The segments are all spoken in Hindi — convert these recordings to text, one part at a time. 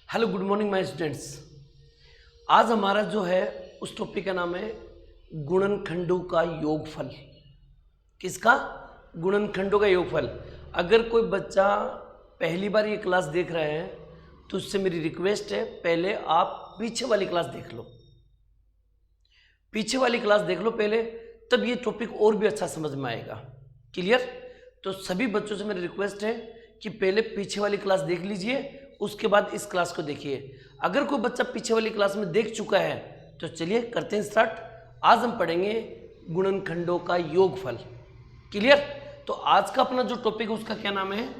Hello good morning my students. आज हमारा जो है उस टॉपिक का नाम है गुणनखंडों का योगफल। किसका? गुणनखंडों का योगफल। अगर कोई बच्चा पहली बार ये क्लास देख रहे हैं तो उससे मेरी रिक्वेस्ट है, पहले आप पीछे वाली क्लास देख लो, पीछे वाली क्लास देख लो पहले, तब ये टॉपिक और भी अच्छा समझ में आएगा। क्लियर? तो सभी बच्चों से मेरी रिक्वेस्ट है कि पहले पीछे वाली क्लास देख लीजिए, उसके बाद इस क्लास को देखिए। अगर कोई बच्चा पीछे वाली क्लास में देख चुका है तो चलिए करते हैं स्टार्ट। आज हम पढ़ेंगे गुणनखंडों का योगफल। क्लियर? तो आज का अपना जो टॉपिक है उसका क्या नाम है?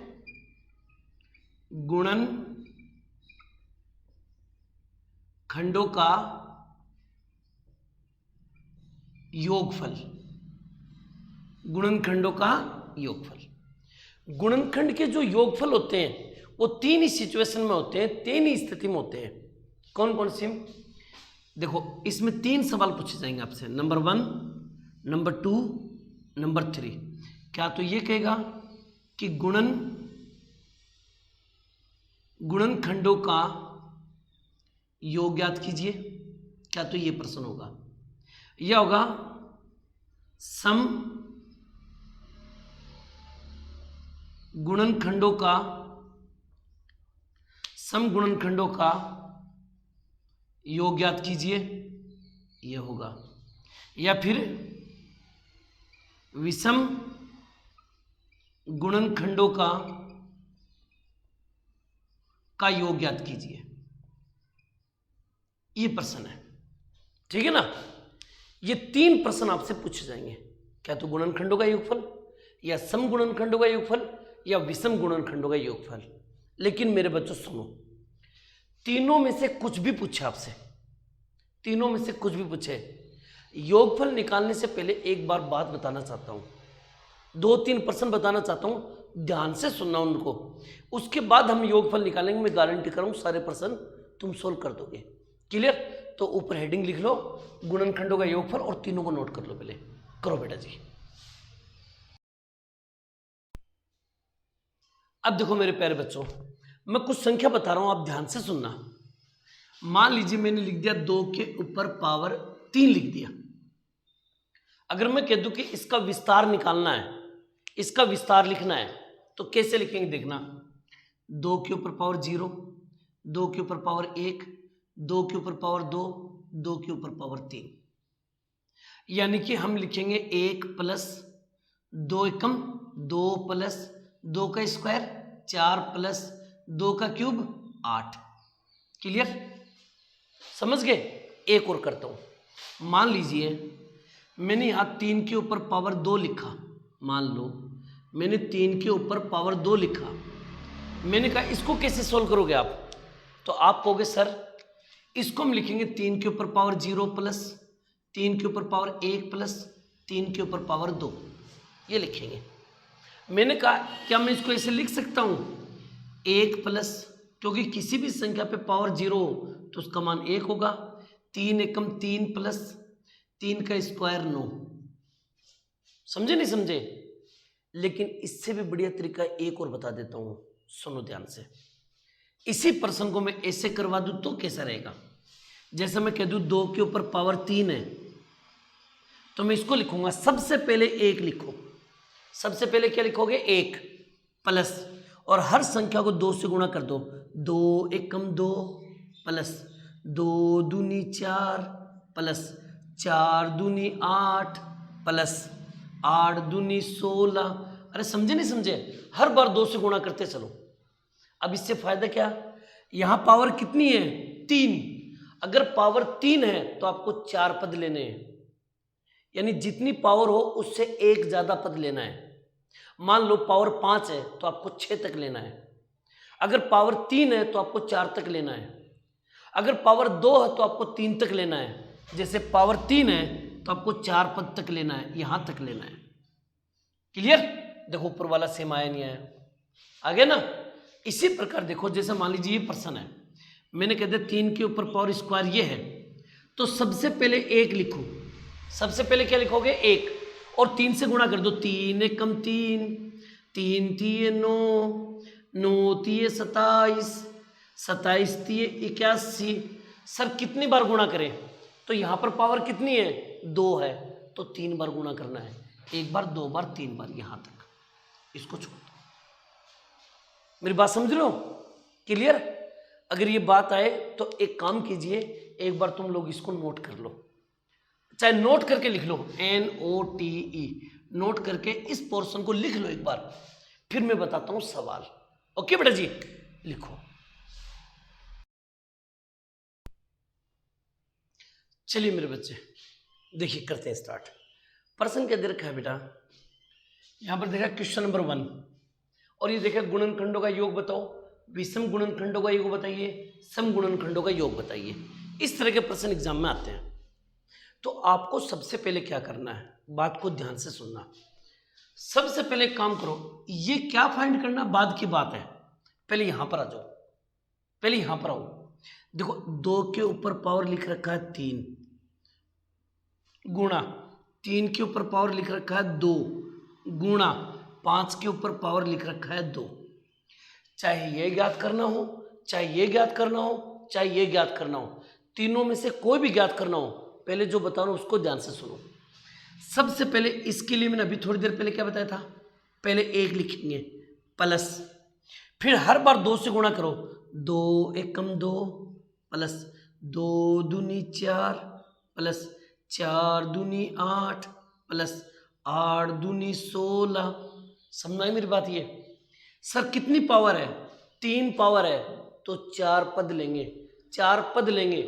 गुणनखंडों का योगफल। गुणनखंडों का योगफल। गुणनखंड के जो योगफल होते हैं वो तीन ही सिचुएशन में होते हैं, तीन ही स्थिति में होते हैं। कौन कौन सी? देखो, इसमें तीन सवाल पूछे जाएंगे आपसे, नंबर 1, नंबर 2, नंबर 3। क्या तो ये कहेगा कि गुणनखंडों का योग ज्ञात कीजिए, क्या तो ये प्रश्न होगा। यह होगा सम गुणनखंडों का योग ज्ञात कीजिए, यह होगा। या फिर विषम गुणनखंडों का योग ज्ञात कीजिए, ये प्रश्न है। ठीक है ना? ये तीन प्रश्न आपसे पूछे जाएंगे, क्या तो गुणनखंडों का योगफल, या सम गुणनखंडों का योगफल, या विषम गुणनखंडों का योगफल। लेकिन मेरे बच्चों सुनो, तीनों में से कुछ भी पूछे आपसे, तीनों में से कुछ भी पूछे, योगफल निकालने से पहले एक बार बात बताना चाहता हूं, 2-3 प्रश्न बताना चाहता हूं, ध्यान से सुनना उनको। उसके बाद हम योगफल निकालेंगे। मैं गारंटी कर रहा हूं सारे प्रश्न तुम सोल्व कर दोगे। क्लियर? तो ऊपर हेडिंग लिख लो गुणनखंडों का योगफल और तीनों को नोट कर लो। पहले करो बेटा जी। अब देखो मेरे प्यारे बच्चों, मैं कुछ संख्या बता रहा हूं, आप ध्यान से सुनना। मान लीजिए मैंने लिख दिया 2 के ऊपर पावर 3 लिख दिया। अगर मैं कह दूं कि इसका विस्तार निकालना है, इसका विस्तार लिखना है, तो कैसे लिखेंगे देखना। 2 के ऊपर पावर 0, 2 के ऊपर पावर 1, 2 के ऊपर पावर 2, 2 के ऊपर पावर 3। यानी कि हम लिखेंगे 1 प्लस 2 एकम 2 प्लस 2 का स्क्वायर 4 प्लस 2 का क्यूब 8। क्लियर? समझ गए? एक और करता हूं। मान लीजिए मैंने यहां 3 के ऊपर पावर 2 लिखा। मान लो मैंने 3 के ऊपर पावर 2 लिखा। मैंने कहा इसको कैसे सोल्व करोगे आप? तो आप कहोगे सर इसको हम लिखेंगे 3 के ऊपर पावर 0 प्लस 3 के ऊपर पावर 1 प्लस 3 के ऊपर पावर 2, ये लिखेंगे। मैंने कहा क्या मैं इसको ऐसे लिख सकता हूं 1 प्लस, क्योंकि किसी भी संख्या पे पावर 0 हो तो उसका मान 1 होगा। 3 एकम 3 प्लस 3 का स्क्वायर 9। समझे नहीं समझे? लेकिन इससे भी बढ़िया तरीका एक और बता देता हूं, सुनो ध्यान से। इसी प्रश्न को मैं ऐसे करवा दूं तो कैसा रहेगा? जैसे मैं कह दूं 2 के ऊपर पावर 3 है, तो मैं इसको लिखूंगा, सबसे पहले 1 लिखो। सबसे पहले क्या लिखोगे? 1 प्लस, और हर संख्या को 2 से गुणा कर दो। 2 एकम 2 प्लस 2 दूनी 4 प्लस 4 दूनी 8 प्लस 8 दूनी 16। अरे समझे नहीं समझे? हर बार 2 से गुणा करते चलो। अब इससे फायदा क्या? यहां पावर कितनी है? 3। अगर पावर 3 है तो आपको 4 पद लेने हैं, यानी जितनी पावर हो उससे एक ज्यादा पद लेना है। मान लो पावर 5 है तो आपको 6 तक लेना है। अगर पावर 3 है तो आपको 4 तक लेना है। अगर पावर 2 है तो आपको 3 तक लेना है। जैसे पावर 3 है तो आपको 4 पद तक लेना है, यहां तक लेना है। क्लियर? देखो ऊपर वाला सेम आया नहीं आया? आ गया ना? इसी प्रकार देखो, जैसे मान लीजिए ये प्रश्न है, मैंने कह दिया 3 के ऊपर पावर स्क्वायर ये है, तो सबसे पहले 1 लिखो। सबसे पहले क्या लिखोगे? 1, और 3 से गुणा कर दो। 3 एकम 3, 3 3 9, 9 3 27, 27 3 81। सर कितनी बार गुणा करें? तो यहाँ पर पावर कितनी है? 2 है, तो 3 बार गुणा करना है। 1 बार 2 बार 3 बार, यहाँ तक। इसको छोड़ दो। मेरी बात समझ लो? क्लियर? अगर ये बात आए तो एक काम कीजिए, एक बार तुम लोग इसको नोट कर लो, चाहे नोट करके लिख लो, NOTE, नोट करके इस पोर्शन को लिख लो एक बार, फिर मैं बताता हूं सवाल। ओके बेटा जी, लिखो। चलिए मेरे बच्चे, देखिए करते हैं स्टार्ट। प्रश्न क्या दे रखा है बेटा? यहां पर देखा क्वेश्चन नंबर 1, और ये देखा गुणनखंडों का योग बताओ, विषम गुणनखंडों का योग बताइए, सम गुणनखंडों का योग बताइए। इस तरह के प्रश्न एग्जाम में आते हैं। तो आपको सबसे पहले क्या करना है, बात को ध्यान से सुनना। सबसे पहले एक काम करो, ये क्या फाइंड करना बाद की बात है, पहले यहां पर आ जाओ, पहले यहां पर आओ। देखो 2 के ऊपर पावर लिख रखा है 3 गुणा 3 के ऊपर पावर लिख रखा है 2 गुणा 5 के ऊपर पावर लिख रखा है 2। चाहे ये ज्ञात करना हो, चाहे ये ज्ञात करना हो, चाहे ये ज्ञात करना हो, तीनों में से कोई भी ज्ञात करना हो, पहले जो बता रहा हूं उसको ध्यान से सुनो। सबसे पहले इसके लिए मैंने अभी थोड़ी देर पहले क्या बताया था, पहले 1 लिखेंगे प्लस, फिर हर बार 2 से गुणा करो, 2 एकम 2 प्लस 2 दूनी 4 प्लस 4 दूनी 8 प्लस 8 दूनी 16। समझ आई मेरी बात? ये सर कितनी पावर है? 3 पावर है, तो 4 पद लेंगे, 4 पद लेंगे,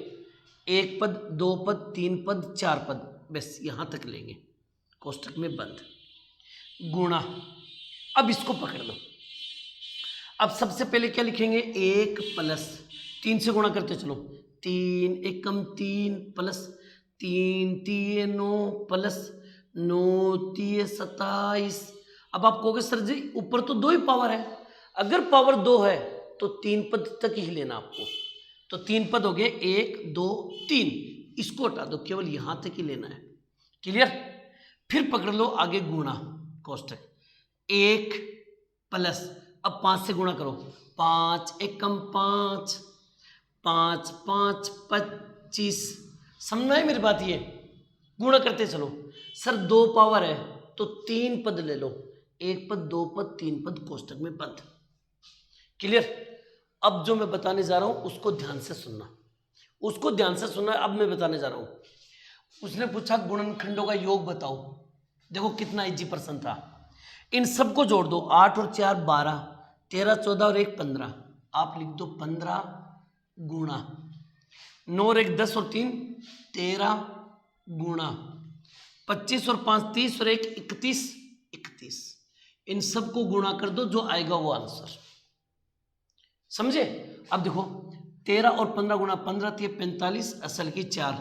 1 पद 2 पद 3 पद 4 पद, बस यहां तक लेंगे, कोष्टक में बंद, गुणा। अब इसको पकड़ लो। अब सबसे पहले क्या लिखेंगे, 1 प्लस 3 से गुणा करते चलो, 3 एकम 3 प्लस 3 3 9 प्लस 9 3 27। अब आप कहोगे सर जी ऊपर तो 2 ही पावर है, अगर पावर 2 है तो 3 पद तक ही लेना आपको, तो 3 पद हो गए 1 2 3, इसको हटा दो, केवल यहां तक ही लेना है। क्लियर? फिर पकड़ लो आगे गुणा, कोष्टक 1 प्लस, अब 5 से गुणा करो, 5 एकम 5 5 5 25। समझ आई मेरी बात? ये गुणा करते चलो। सर 2 पावर है तो 3 पद ले लो, 1 पद 2 पद 3 पद, कोष्टक में बंद। क्लियर? अब जो मैं बताने जा रहा हूं उसको ध्यान से सुनना, उसको ध्यान से सुनना। अब मैं बताने जा रहा हूं। उसने पूछा गुणनखंडों का योग बताओ, देखो कितना इजी प्रश्न था। इन सबको जोड़ दो, 8 और 4 12, 13 14 और 1 15। आप लिख दो 15 गुणा 9 और 1 10 और 3 13 गुणा 25 और 5 30 और 1 31 31। इन सबको गुणा कर दो, जो आएगा वो आंसर। समझे? अब देखो 13 और 15 गुणा 15 3 45, असल की 4,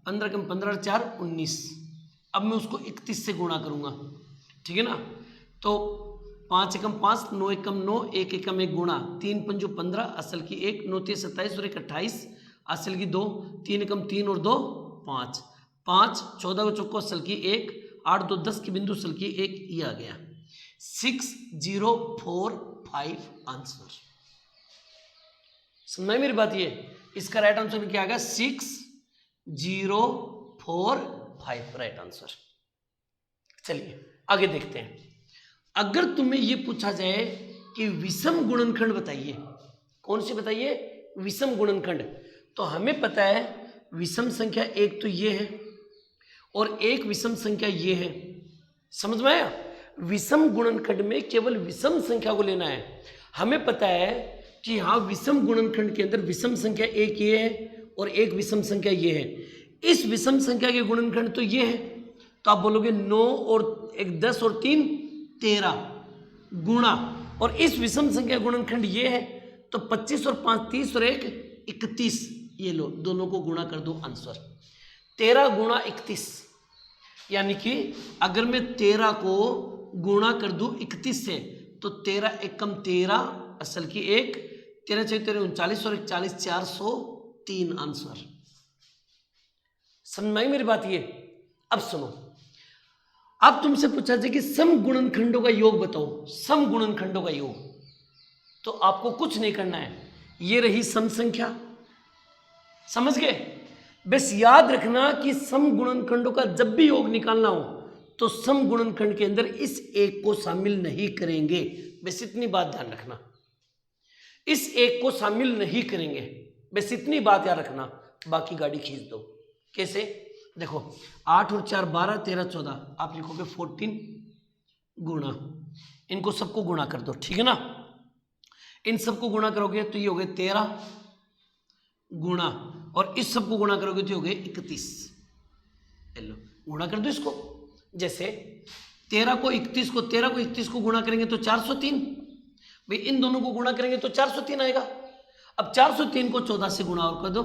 15 कम 15 4 19। अब मैं उसको 31 से गुणा करूंगा, ठीक है ना? तो 5 एकम 5 9 एकम 9 1 एकम 1 गुणा 3 पंजो 15, असल की 1 9 3 27 और 1 28, असल की 2 3 एकम 3 और 2 5 5 14 को चौको असल की 1 8 2 10 की बिंदु असल की 1, ये आ गया 6045 आंसर। समझ मेरी बात? ये इसका राइट आंसर क्या आ गया, 6045 राइट आंसर। चलिए आगे देखते हैं। अगर तुम्हें ये पूछा जाए कि विषम गुणनखंड बताइए, कौन सी बताइए? विषम गुणनखंड। तो हमें पता है विषम संख्या एक तो ये है और एक विषम संख्या ये है। समझ में आया? विषम गुणनखंड में केवल विषम संख्या को लेना है। हमें पता है कि हाँ विषम गुणनखंड के अंदर विषम संख्या एक ये है और एक विषम संख्या ये है। इस विषम संख्या के गुणनखंड तो ये है, तो आप बोलोगे 9 और 1 10 और 3 13 गुणा, और इस विषम संख्या गुणनखंड ये है, तो 25 और 5 30 और 1 31। ये लो, दोनों को गुणा कर दो, आंसर 13 गुणा 31। यानी कि अगर मैं 13 को गुणा कर दूं 31 से, तो 13 एकम 13, असल की 1 13 6 13 39 और 41 403 आंसर। समझ में आई मेरी बात? ये अब सुनो, अब तुमसे पूछा जाए कि सम गुणनखंडों का योग बताओ, सम गुणनखंडों का योग। तो आपको कुछ नहीं करना है, ये रही सम संख्या, समझ गए। बस याद रखना कि सम गुणनखंडों का जब भी योग निकालना हो तो सम गुणनखंड के अंदर इस एक को शामिल नहीं करेंगे। बस इतनी बात ध्यान रखना, इस एक को शामिल नहीं करेंगे, बस इतनी बात याद रखना। बाकी गाड़ी खींच दो। कैसे? देखो 8 और 4 12 13 14, आप लिखोगे 14 गुणा, इनको सबको गुणा कर दो, ठीक है ना। इन सबको गुणा करोगे तो ये हो गए 13 गुणा, और इस सबको गुणा करोगे तो हो गए 31। लो गुणा कर दो इसको। जैसे 13 को 31 को गुणा करेंगे तो 403। भाई इन दोनों को गुणा करेंगे तो 403 आएगा। अब 403 को 14 से गुणा और कर दो,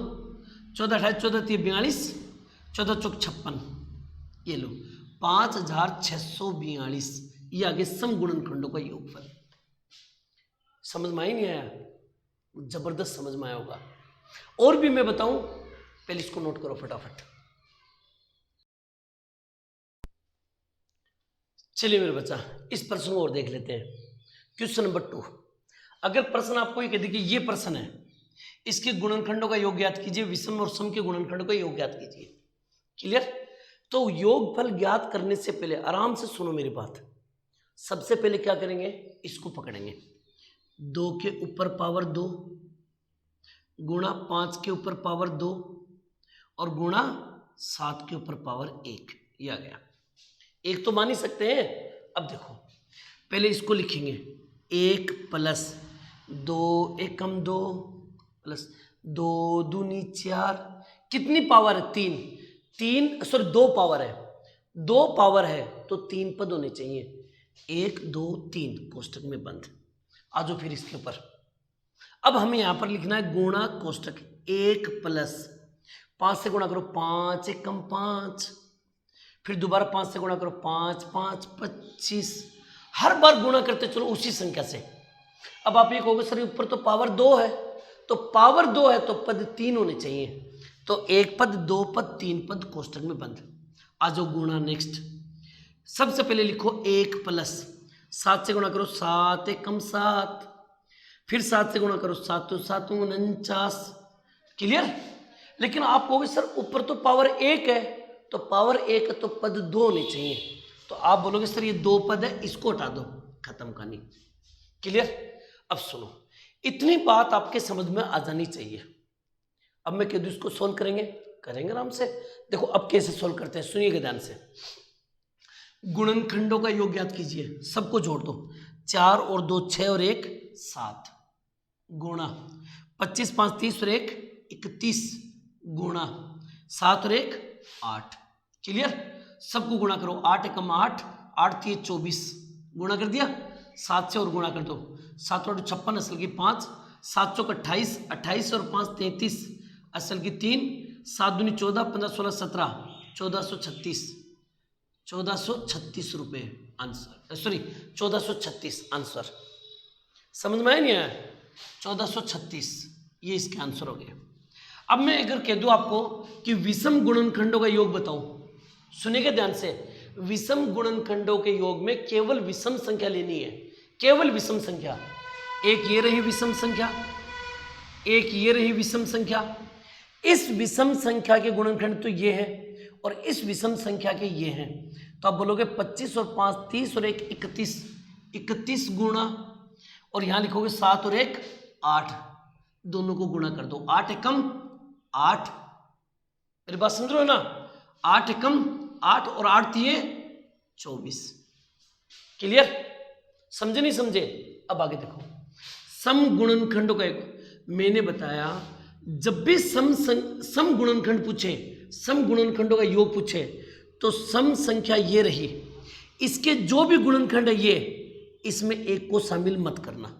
14 28 14 3 42, 14 चौक 56, ये लो 5642। ये आगे सम गुणनखंडों का योगफल। समझ में आई नहीं आया? जबरदस्त समझ में आया होगा। और भी मैं बताऊं, पहले इसको नोट करो फटाफट। चलिए मेरे बच्चा, इस प्रश्न को और देख लेते हैं। Question number 2। अगर प्रश्न आपको ये कह दे कि ये प्रश्न है, इसके गुणनखंडों का योग ज्ञात कीजिए, विषम और सम के गुणनखंडों का योग ज्ञात कीजिए। क्लियर? तो योगफल ज्ञात करने से पहले आराम से सुनो मेरी बात। सबसे पहले क्या करेंगे, इसको पकड़ेंगे, 2 के ऊपर पावर 2 गुणा 5 के ऊपर पावर 2 और गुणा 7 के ऊपर पावर 1। ये आ गया। एक तो मान ही सकते हैं। अब देखो पहले इसको लिखेंगे, 1 प्लस 2 एकम 2 प्लस 2 दूनी 4, कितनी पावर है? 2 पावर है, 2 पावर है तो 3 पद होने चाहिए। 1 2 3 कोष्टक में बंद। आ जाओ फिर इसके ऊपर। अब हमें यहां पर लिखना है गुणा कोष्टक 1 प्लस 5 से गुणा करो 5 एकम 5, फिर दोबारा 5 से गुणा करो 5 5 25। हर बार गुणा करते चलो उसी संख्या से। अब आप ये कहोगे सर ऊपर तो पावर 2 है, तो पावर 2 है तो पद 3 होने चाहिए, तो 1 पद 2 पद 3 पद कोष्टक में बंद। आ जाओ गुणा नेक्स्ट। सबसे पहले लिखो 1 प्लस 7 से गुणा करो 7 एकम 7, फिर 7 से गुणा करो 7 तो 7 49। क्लियर? लेकिन आप कहोगे सर ऊपर तो पावर 1 है, तो पावर 1 है तो पद 2 होने चाहिए, तो आप बोलोगे सर ये 2 पद है, इसको हटा दो, खत्म कहानी। क्लियर? अब सुनो, इतनी बात आपके समझ में आ जानी चाहिए। अब मैं कह दूं इसको सोल्व करेंगे आराम से। देखो अब कैसे सोल्व करते हैं, सुनिएगा ध्यान से। गुणनखंडों का योग ज्ञात कीजिए, सबको जोड़ दो, 4 और 2 6 और 1 7 गुणा 25 5 30 और 1 31 गुणा 7 और 1 8। क्लियर? सबको गुणा करो, 8 एकम 8 8 3 24 गुणा कर दिया, 7 से और गुणा कर दो, 7 और 56 असल की 5, 7 चौक 28 28 और 5 33 असल की 3, 7 दूनी 14 15 16 17 1436 रुपये आंसर। Sorry 1436 answer. समझ में आया नहीं आया? 1436 ये इसके आंसर हो गए। अब मैं अगर कह दूं आपको कि विषम गुणनखंडों का योग बताओ, सुनिएगा ध्यान से। विषम गुणनखंडों के योग में केवल विषम संख्या लेनी है, केवल विषम संख्या। एक ये रही विषम संख्या, एक ये रही विषम संख्या। इस विषम संख्या के गुणनखंड तो ये है और इस विषम संख्या के ये हैं, तो आप बोलोगे 25 और 5 30 और 1 31 गुणा, और यहां लिखोगे 7 और 1 8, दोनों को गुणा कर दो, 8 एकम 8। मेरी बात समझ रहे हो ना? 8 एकम 8 और 8 दिए 24। क्लियर? समझे नहीं समझे? अब आगे देखो, सम गुणनखंडों का मैंने बताया, जब भी सम गुणनखंड पूछे, सम गुणनखंडों का योग पूछे, तो सम संख्या ये रही, इसके जो भी गुणनखंड है ये, इसमें एक को शामिल मत करना,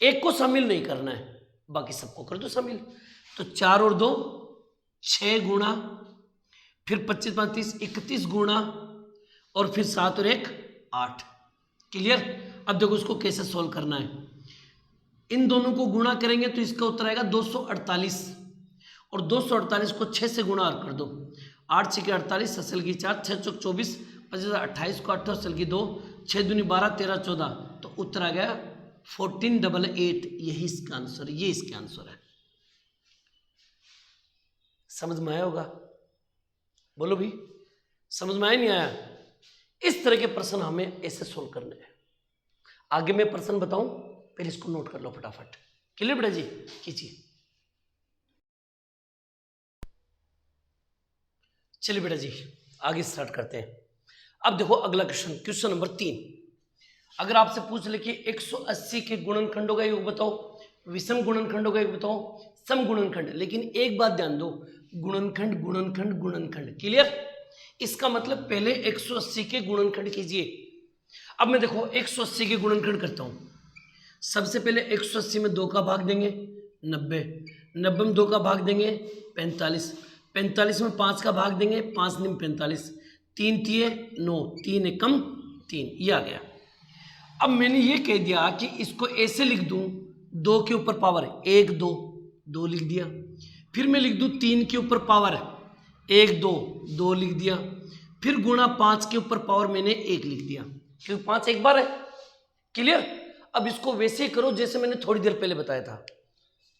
एक को शामिल नहीं करना है, बाकी सबको कर दो शामिल। तो 4 और 2 6 गुणा, फिर 25 5 30 31 गुणा, और फिर 7 और 1 8। क्लियर? अब देखो इसको कैसे सोल्व करना है। इन दोनों को गुणा करेंगे तो इसका उत्तर आएगा 248, और 248 को 6 से गुणा कर दो, 8 6 48 असल की 4, 6 चौक 24 25 28 को 8 असल की 2, 6 दूनी 12 13 14, तो उत्तर आ गया 1488, यही इसका आंसर, ये इसका आंसर है। समझ में आया होगा? बोलो भी, समझ में आया नहीं आया? इस तरह के प्रश्न हमें ऐसे सोल्व करने हैं। आगे मैं प्रश्न बताऊं, फिर इसको नोट कर लो फटाफट। क्लियर बेटा जी? कीजिए। चलिए बेटा जी आगे स्टार्ट करते हैं। अब देखो अगला क्वेश्चन, क्वेश्चन नंबर 3। अगर आपसे पूछ ले कि 180 के गुणनखंडों का योग बताओ, विषम गुणनखंडों का योग बताओ, सम गुणनखंड, लेकिन एक बात ध्यान दो, गुणनखंड गुणनखंड गुणनखंड। क्लियर? इसका मतलब पहले 180 के गुणनखंड कीजिए। अब मैं देखो 180 के गुणनखंड करता हूं। सबसे पहले 180 में 2 का भाग देंगे 90, 90 में 2 का भाग देंगे 45, 45 में 5 का भाग देंगे 5 में 45, 3 तिये 9, 3 एकम 3, ये आ गया। अब मैंने ये कह दिया कि इसको ऐसे लिख दूं, 2 के ऊपर पावर 1 2, 2 लिख दिया। फिर मैं लिख दूं 3 के ऊपर पावर 1 2, 2 लिख दिया। फिर गुणा 5 के ऊपर पावर मैंने 1 लिख दिया, क्योंकि 5 एक बार है। क्लियर? अब इसको वैसे ही करो जैसे मैंने थोड़ी देर पहले बताया था।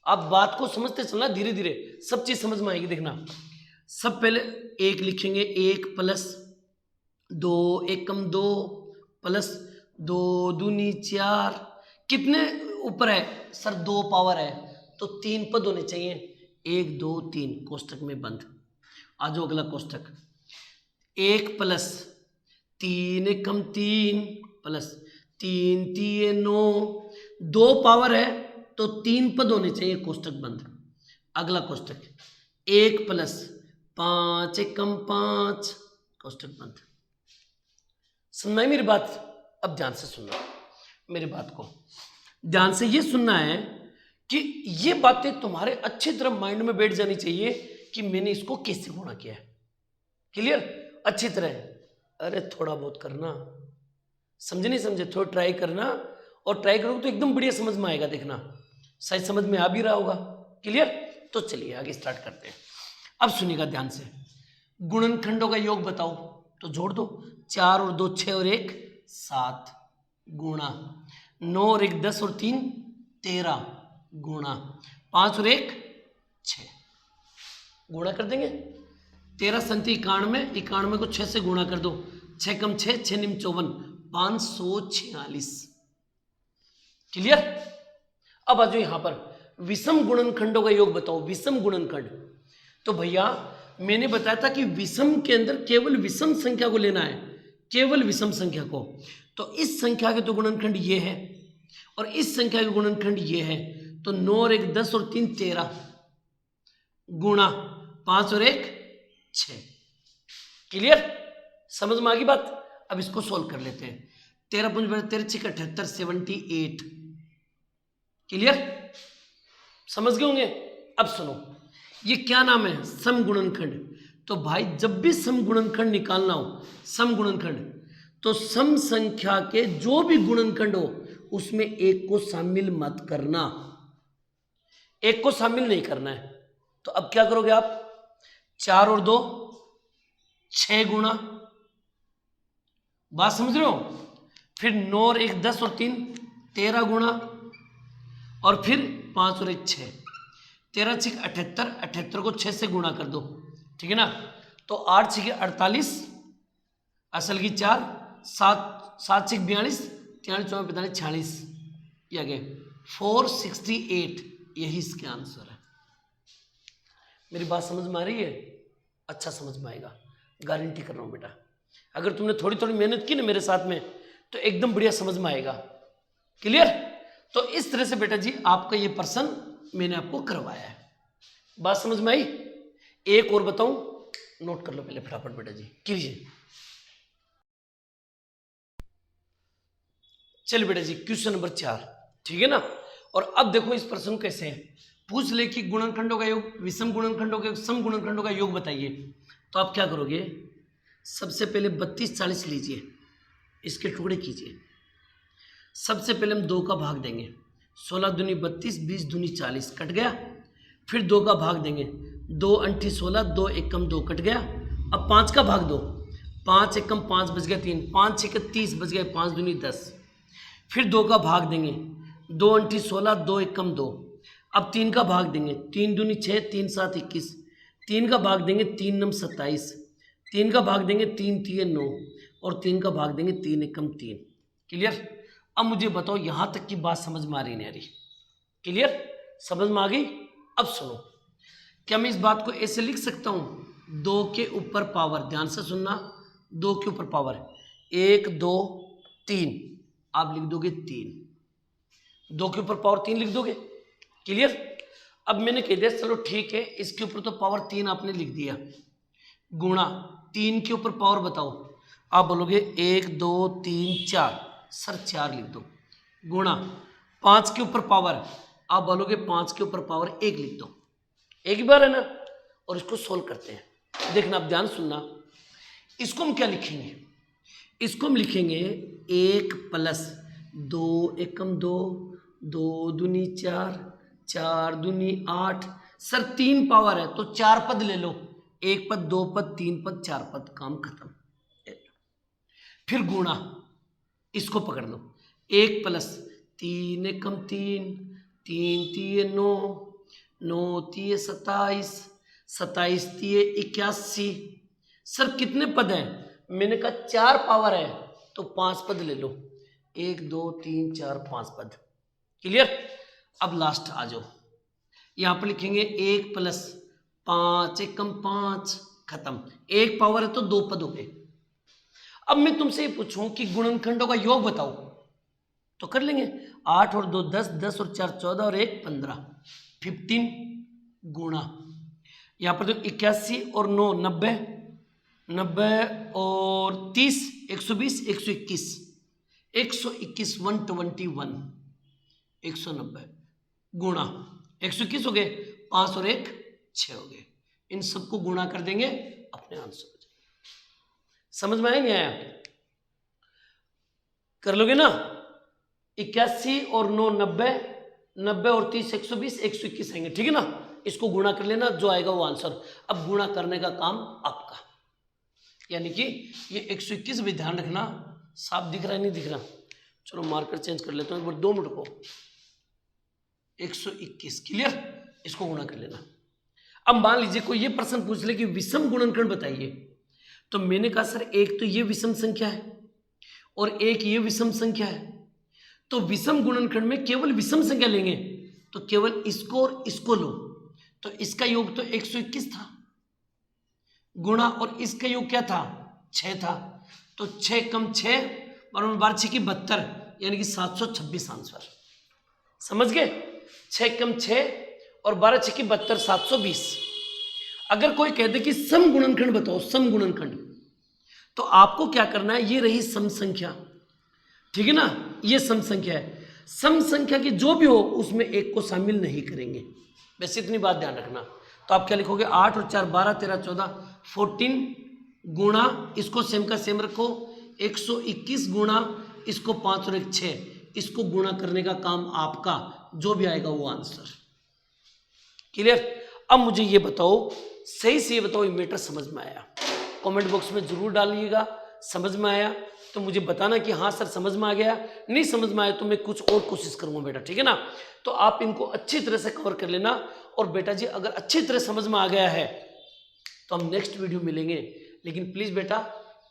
आप बात को समझते चलना, धीरे धीरे सब चीज समझ में आएगी। देखना, सब पहले 1 लिखेंगे, 1 प्लस 2 एकम 2 प्लस 2 दूनी 4, कितने ऊपर है सर? 2 पावर है तो 3 पद होने चाहिए, 1 2 3 कोष्टक में बंद। आ जाओ अगला कोष्टक, 1 प्लस 3 एकम 3 प्लस 3 तिये 9, 2 पावर है तो 3 पद होने चाहिए, कोष्टक बंद। अगला कोष्टक, 1 प्लस 5 एकम 5 कोष्टक बंद। सुनना है मेरी बात? अब ध्यान से सुनना मेरी बात को, ध्यान से ये सुनना है कि ये बातें तुम्हारे अच्छी तरह माइंड में बैठ जानी चाहिए कि मैंने इसको कैसे गुणा किया है। क्लियर? अच्छी तरह। अरे थोड़ा बहुत करना, समझे नहीं समझे? थोड़ा ट्राई करना, और ट्राई करोगे तो एकदम बढ़िया समझ में आएगा। देखना शायद समझ में आ भी रहा होगा। क्लियर? तो चलिए आगे स्टार्ट करते हैं। अब सुनिएगा ध्यान से, गुणनखंडों का योग बताओ, तो जोड़ दो, 4 और 2 6 और 1 7 गुणा 9 और 1 10 और 3 13 गुणा 5 और 1 6 गुणा कर देंगे। 13 संति 91, 91 को 6 से गुणा कर दो, 6 कम 6 6 निम 54, 546। क्लियर? अब आ जाओ यहां पर, विषम गुणनखंडों का योग बताओ, विषम गुणनखंड। तो भैया मैंने बताया था कि विषम के अंदर केवल विषम संख्या को लेना है, केवल विषम संख्या को। तो इस संख्या के तो गुणनखंड ये है और इस संख्या के गुणनखंड ये है, तो 9 और 1 10 और 3 13 गुणा 5 और 1 6। क्लियर? समझ में आ गई बात? अब इसको सोल्व कर लेते हैं। 13 5 13 6 78 78। क्लियर? समझ गए होंगे? अब सुनो, ये क्या नाम है? सम गुणनखंड। तो भाई जब भी सम गुणनखंड निकालना हो, सम गुणनखंड, तो सम संख्या के जो भी गुणनखंड हो उसमें एक को शामिल मत करना, एक को शामिल नहीं करना है। तो अब क्या करोगे आप? 4 और 2 6 गुणा, बात समझ रहे हो? फिर 9 और 1 10 और 3 13 गुणा, और फिर 5 और 1 6, 13 6 78, 78 को 6 से गुणा कर दो, ठीक है ना? तो 8 6 48, असल की 4, 7 7 6 42, 43 4 45 46, ये आ गए 468। यही इसके आंसर है। मेरी बात समझ में आ रही है? अच्छा समझ में आएगा, गारंटी कर रहा हूं बेटा। अगर तुमने थोड़ी थोड़ी मेहनत की ना मेरे साथ में, तो एकदम बढ़िया समझ में आएगा। क्लियर? तो इस तरह से बेटा जी आपका ये प्रश्न मैंने आपको करवाया है। बात समझ में आई? एक और बताऊं, नोट कर लो पहले फटाफट बेटा जी, कीजिए। चलिए बेटा जी क्वेश्चन नंबर 4, ठीक है ना? और अब देखो इस प्रश्न कैसे है। पूछ ले कि गुणनखंडों का योग, विषम गुणनखंडों का योग, सम गुणनखंडों का योग बताइए। तो आप क्या करोगे? सबसे पहले 32 40 लीजिए, इसके टुकड़े कीजिए। सबसे पहले हम 2 का भाग देंगे, 16 दूनी 32, 20 दूनी 40, कट गया। फिर 2 का भाग देंगे, 2 अंठी 16, 2 एकम 2, कट गया। अब 5 का भाग दो, 5 एकम 5 बच गया 3, 5 6 30 बच गए, 5 दूनी 10। फिर 2 का भाग देंगे, 2 अंठी 16, 2 एकम 2। अब 3 का भाग देंगे, 3 दूनी 6, 3 7 21। 3 का भाग देंगे, 3 9 27। 3 का भाग देंगे, 3 3 9 और 3 का भाग देंगे, 3 एकम 3। क्लियर? अब मुझे बताओ यहाँ तक की बात समझ में आ रही नहीं आ रही? क्लियर? समझ में आ गई? अब सुनो, क्या मैं इस बात को ऐसे लिख सकता हूँ 2 के ऊपर पावर, ध्यान से सुनना, 2 के ऊपर पावर 1 2 3, आप लिख दोगे 3, 2 के ऊपर पावर 3 लिख दोगे। क्लियर? अब मैंने कह दिया चलो ठीक है, इसके ऊपर तो पावर 3 आपने लिख दिया, गुणा 3 के ऊपर पावर बताओ, आप बोलोगे 1 2 3 4, सर 4 लिख दो, गुणा 5 के ऊपर पावर, आप बोलोगे 5 के ऊपर पावर 1 लिख दो। एक ही बार है ना? और इसको सोल्व करते हैं। देखना, आप ध्यान सुनना, इसको हम क्या लिखेंगे? इसको हम लिखेंगे 1 प्लस 2 एकम 2, 2 दूनी 4, 4 दूनी 8। सर 3 पावर है तो 4 पद ले लो, 1 पद 2 पद 3 पद 4 पद, काम खत्म। फिर गुणा, इसको पकड़ लो, 1 प्लस 3 एकम 3, 3 3 9, 9 3 27, 27 3 81। सर कितने पद हैं? मैंने कहा 4 पावर है तो 5 पद ले लो, 1 2 3 4 5 पद। क्लियर? अब लास्ट आ जाओ, यहां पर लिखेंगे 1 प्लस 5 एकम 5, खत्म। 1 पावर है तो 2 पद हो गए। अब मैं तुमसे ये पूछूं कि गुणनखंडों का योग बताओ, तो कर लेंगे। 8 और 2 10, 10 और 4 14 और 1 15, 15 गुणा, यहाँ पर जो 81 और 9 90, 90 और 30 120, 121, 121 121, 190 गुणा 121 हो गए, 5 और 1 6 हो गए। इन सबको गुणा कर देंगे, अपने आंसर हो जाएगा। समझ में आया नहीं आया? कर लोगे ना? 81 और 9 90, 90 और 30 120, 121 आएंगे, ठीक है ना? इसको गुणा कर लेना, जो आएगा वो आंसर। अब गुणा करने का काम आपका, यानी कि ये 121 भी ध्यान रखना, साफ दिख रहा है नहीं दिख रहा? चलो मार्कर चेंज कर लेता हूँ एक बार, 2 मिनट को। 121, क्लियर? इसको गुणा कर लेना। अब मान लीजिए कोई ये प्रश्न पूछ ले कि विषम गुणनखंड बताइए, तो मैंने कहा सर एक तो ये विषम संख्या है और एक ये विषम संख्या है, तो विषम गुणनखंड में केवल विषम संख्या लेंगे, तो केवल इसको और इसको लो, तो इसका योग तो 121 था, गुणा और इसका योग क्या था? 6 था, तो 6 कम 6 और 12 6 की 72, यानी कि 726 आंसर। समझ गए? 6 कम 6 और 12 6 की 72, 720। अगर कोई कह दे कि सम गुणनखंड बताओ, सम गुणनखंड, तो आपको क्या करना है? ये रही सम संख्या, ठीक है ना? ये सम संख्या है, सम संख्या की जो भी हो उसमें एक को शामिल नहीं करेंगे, बस इतनी बात ध्यान रखना। तो आप क्या लिखोगे? 8 और 4 12 13 14 14 गुणा, इसको सेम का सेम रखो, 121 गुणा, इसको 5 और 1 6, इसको गुणा करने का काम आपका, जो भी आएगा वो आंसर। क्लियर? अब मुझे ये बताओ, सही से ये बताओ, ये मैटर समझ में आया? कमेंट बॉक्स में जरूर डालिएगा, समझ में आया तो मुझे बताना कि हाँ सर समझ में आ गया, नहीं समझ में आया तो मैं कुछ और कोशिश करूंगा बेटा, ठीक है ना? तो आप इनको अच्छी तरह से कवर कर लेना। और बेटा जी अगर अच्छी तरह समझ में आ गया है तो हम नेक्स्ट वीडियो मिलेंगे, लेकिन प्लीज़ बेटा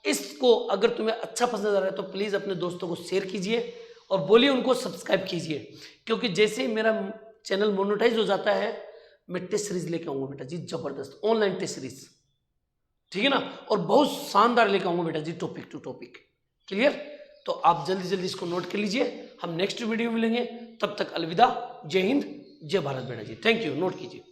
इसको अगर तुम्हें अच्छा पसंद आ रहा है तो प्लीज़ अपने दोस्तों को शेयर कीजिए और बोलिए उनको सब्सक्राइब कीजिए, क्योंकि जैसे ही मेरा चैनल मोनेटाइज हो जाता है मैं टेस्ट सीरीज लेके आऊँगा बेटा जी, जबरदस्त ऑनलाइन टेस्ट सीरीज, ठीक है ना? और बहुत शानदार लेके आऊँगा बेटा जी, टॉपिक टू टॉपिक। क्लियर? तो आप जल्दी जल्दी इसको नोट कर लीजिए, हम नेक्स्ट वीडियो मिलेंगे, तब तक अलविदा, जय हिंद, जय भारत बेटा जी, थैंक यू, नोट कीजिए।